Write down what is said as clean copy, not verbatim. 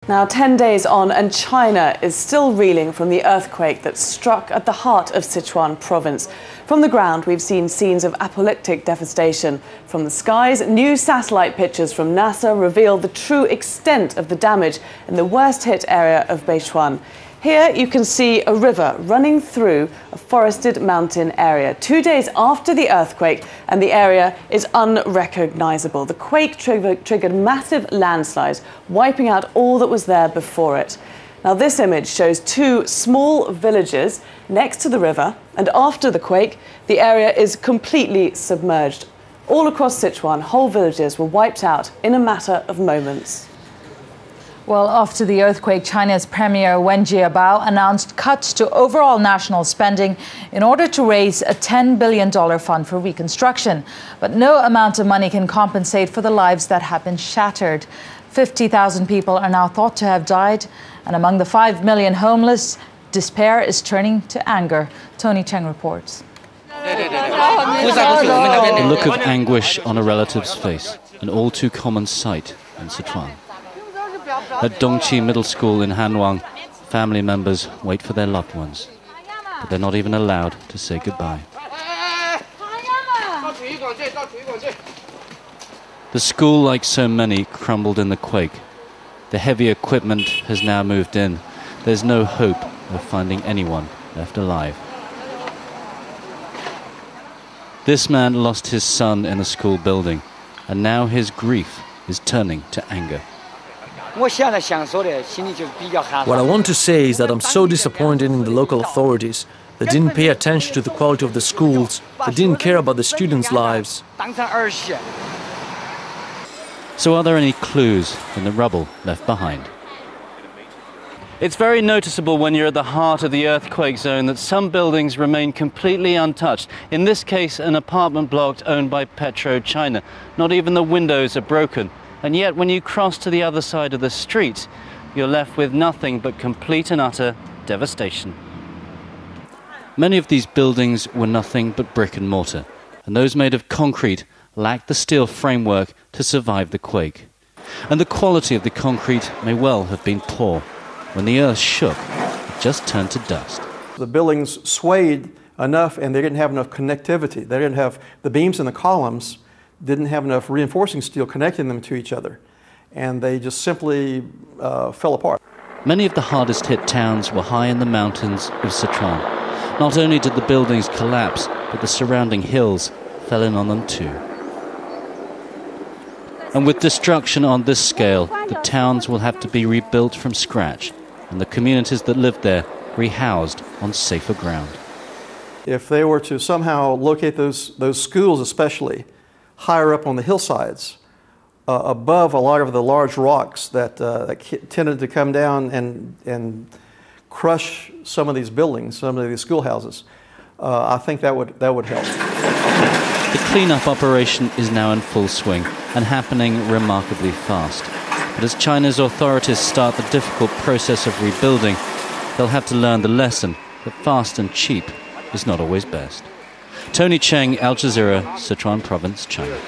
Now, 10 days on, and China is still reeling from the earthquake that struck at the heart of Sichuan province. From the ground, we've seen scenes of apocalyptic devastation. From the skies, new satellite pictures from NASA reveal the true extent of the damage in the worst-hit area of Sichuan. Here you can see a river running through a forested mountain area 2 days after the earthquake, and the area is unrecognizable. The quake triggered massive landslides, wiping out all that was there before it. Now, this image shows two small villages next to the river, and after the quake, the area is completely submerged. All across Sichuan, whole villages were wiped out in a matter of moments. Well, after the earthquake, China's Premier Wen Jiabao announced cuts to overall national spending in order to raise a $10 billion fund for reconstruction. But no amount of money can compensate for the lives that have been shattered. 50,000 people are now thought to have died, and among the 5 million homeless, despair is turning to anger. Tony Cheng reports. The look of anguish on a relative's face, an all too common sight in Sichuan. At Dongqi Middle School in Hanwang, family members wait for their loved ones, but they're not even allowed to say goodbye. The school, like so many, crumbled in the quake. The heavy equipment has now moved in. There's no hope of finding anyone left alive. This man lost his son in a school building, and now his grief is turning to anger. What I want to say is that I'm so disappointed in the local authorities. They didn't pay attention to the quality of the schools. They didn't care about the students' lives. So are there any clues in the rubble left behind? It's very noticeable when you're at the heart of the earthquake zone that some buildings remain completely untouched. In this case, an apartment block owned by PetroChina. Not even the windows are broken. And yet, when you cross to the other side of the street, you're left with nothing but complete and utter devastation. Many of these buildings were nothing but brick and mortar, and those made of concrete lacked the steel framework to survive the quake. And the quality of the concrete may well have been poor. When the earth shook, it just turned to dust. The buildings swayed enough, and they didn't have enough connectivity. They didn't have the beams and the columns didn't have enough reinforcing steel connecting them to each other, and they just simply fell apart. Many of the hardest hit towns were high in the mountains of Sichuan. Not only did the buildings collapse, but the surrounding hills fell in on them too. And with destruction on this scale, the towns will have to be rebuilt from scratch, and the communities that lived there rehoused on safer ground. If they were to somehow locate those schools especially higher up on the hillsides, above a lot of the large rocks that tended to come down and crush some of these buildings, some of these schoolhouses, I think that would help. The cleanup operation is now in full swing and happening remarkably fast. But as China's authorities start the difficult process of rebuilding, they'll have to learn the lesson that fast and cheap is not always best. Tony Cheng, Al Jazeera, Sichuan Province, China.